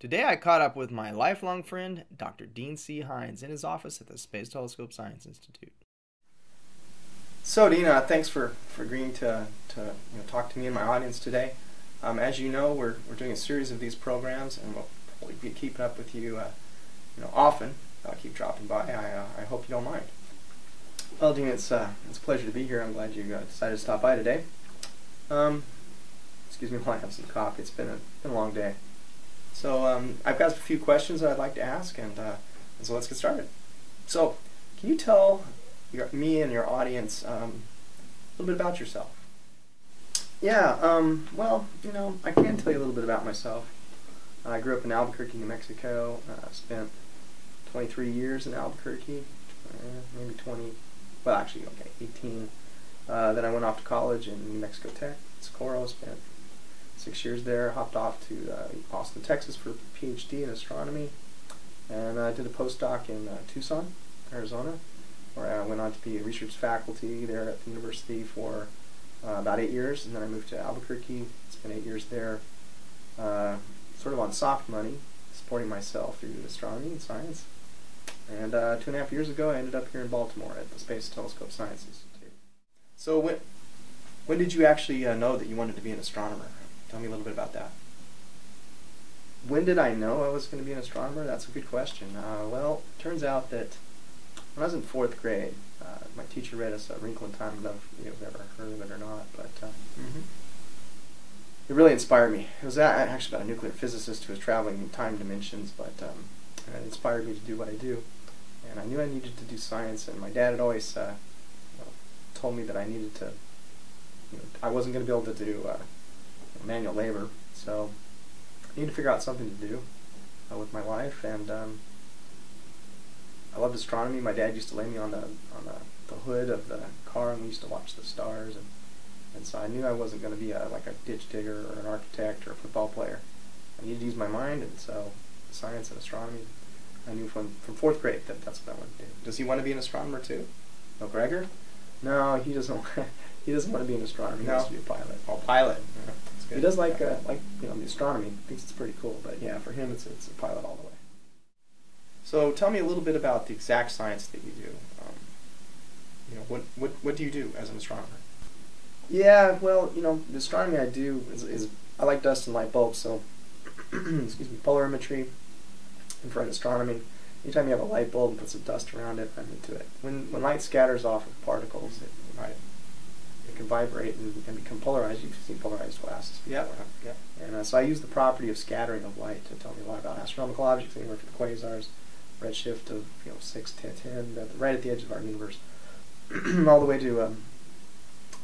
Today I caught up with my lifelong friend, Dr. Dean C. Hines, in his office at the Space Telescope Science Institute. So, Dean, thanks for agreeing to talk to me and my audience today. As you know, we're doing a series of these programs, and we'll probably be keeping up with you, often. I'll keep dropping by. I hope you don't mind. Well, Dean, it's a pleasure to be here. I'm glad you decided to stop by today. Excuse me while I have some coffee. It's been a long day. So I've got a few questions that I'd like to ask, and so let's get started. So, can you tell me and your audience a little bit about yourself? Yeah, well, I can tell you a little bit about myself. I grew up in Albuquerque, New Mexico. Spent 23 years in Albuquerque, maybe 20, well actually, okay, 18. Then I went off to college in New Mexico Tech, Socorro, spent 6 years there, hopped off to Austin, Texas for a PhD in astronomy, and I did a postdoc in Tucson, Arizona, where I went on to be a research faculty there at the university for about 8 years, and then I moved to Albuquerque, spent 8 years there, sort of on soft money, supporting myself through astronomy and science. And 2.5 years ago, I ended up here in Baltimore at the Space Telescope Science Institute. So when did you actually know that you wanted to be an astronomer? Tell me a little bit about that. When did I know I was going to be an astronomer? That's a good question. Well, it turns out that when I was in 4th grade, my teacher read us A Wrinkle in Time. I don't know if you've ever heard of it or not, but it really inspired me. It was actually about a nuclear physicist who was traveling in time dimensions, but it inspired me to do what I do. And I knew I needed to do science, and my dad had always told me that I needed to, I wasn't going to be able to do manual labor, so I needed to figure out something to do with my life, and I loved astronomy. My dad used to lay me on the hood of the car, and we used to watch the stars, and so I knew I wasn't going to be like a ditch digger or an architect or a football player. I needed to use my mind, and so science and astronomy, I knew from 4th grade that that's what I wanted to do. Does he want to be an astronomer too? No, Gregor? No, he doesn't. He doesn't want to be an astronomer. He wants to be a pilot. Oh, pilot. Yeah, that's good. He does like the astronomy. He thinks it's pretty cool, but yeah, for him it's a pilot all the way. So tell me a little bit about the exact science that you do. What do you do as an astronomer? Yeah, well, the astronomy I do is I like dust and light bulbs, so excuse me, polarimetry, infrared astronomy. Anytime you have a light bulb and put some dust around it, I'm into it. When light scatters off of particles, it can vibrate and become polarized. You've seen polarized glasses before. Yeah. And so I use the property of scattering of light to tell me a lot about astronomical objects, anywhere from quasars, redshift of 6, 10, right at the edge of our universe, all the way to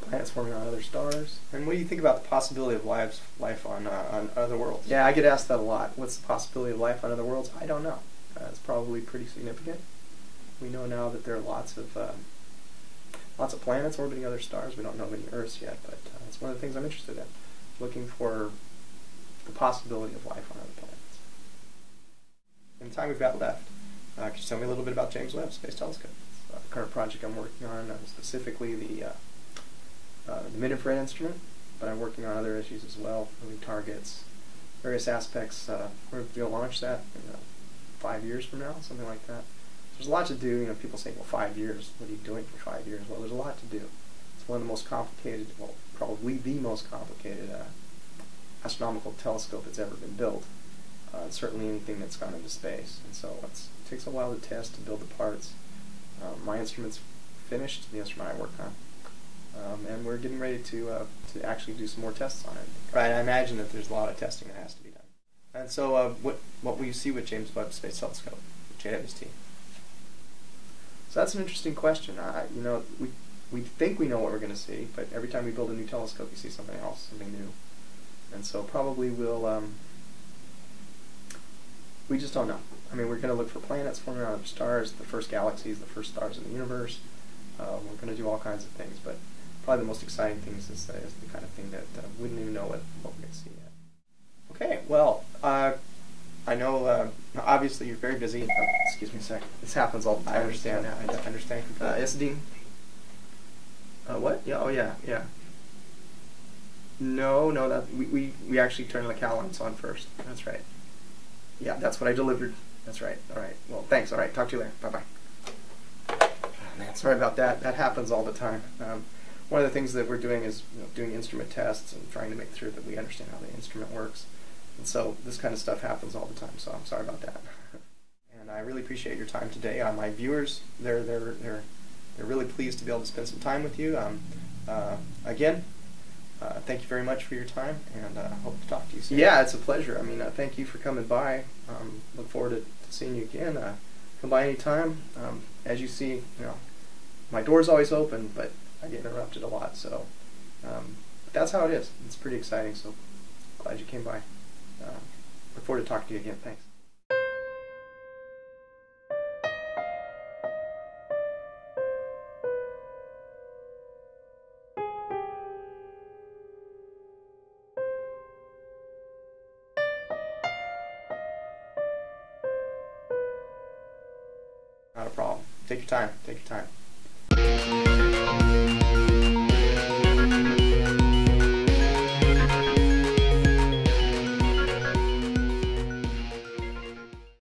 planets forming on other stars. And what do you think about the possibility of life on other worlds? Yeah, I get asked that a lot. What's the possibility of life on other worlds? I don't know. It's probably pretty significant. We know now that there are lots of planets orbiting other stars. We don't know of any Earths yet, but it's one of the things I'm interested in, looking for the possibility of life on other planets. In the time we've got left, can you tell me a little bit about James Webb Space Telescope? It's the current project I'm working on, specifically the mid-infrared instrument, but I'm working on other issues as well, moving targets, various aspects. We're going to launch that in 5 years from now, something like that. There's a lot to do. People say, well, 5 years, what are you doing for 5 years? Well, there's a lot to do. It's one of the most complicated, well, probably the most complicated astronomical telescope that's ever been built. Certainly anything that's gone into space. And so it takes a while to test, to build the parts. My instrument's finished, the instrument I work on. And we're getting ready to actually do some more tests on it. Right, I imagine that there's a lot of testing that has to be done. And so what will you see with James Webb Space Telescope, JWST? So that's an interesting question. We think we know what we're going to see, but every time we build a new telescope, we see something else, something new. And so probably we just don't know. I mean, we're going to look for planets forming around other stars, the first galaxies, the first stars in the universe. We're going to do all kinds of things, but probably the most exciting things is the kind of thing that we wouldn't even know what we're going to see yet. Okay, well, I know, obviously you're very busy. Excuse me a sec. This happens all the time. I understand. I understand. Yes, Dean? What? Yeah, oh, yeah. No, that we actually turn the cal lights on first. That's right. Yeah, that's what I delivered. That's right. All right. Well, thanks. All right. Talk to you later. Bye-bye. Oh, man, sorry about that. That happens all the time. One of the things that we're doing is doing instrument tests and trying to make sure that we understand how the instrument works. And so this kind of stuff happens all the time, so I'm sorry about that. And I really appreciate your time today. My viewers, they're really pleased to be able to spend some time with you. Again, thank you very much for your time, and hope to talk to you soon. Yeah, it's a pleasure. I mean, thank you for coming by. Look forward to seeing you again. Come by anytime. As you see, my door's always open, but I get interrupted a lot, so that's how it is. It's pretty exciting, so glad you came by. Look forward to talking to you again. Thanks. Not a problem. Take your time. Take your time.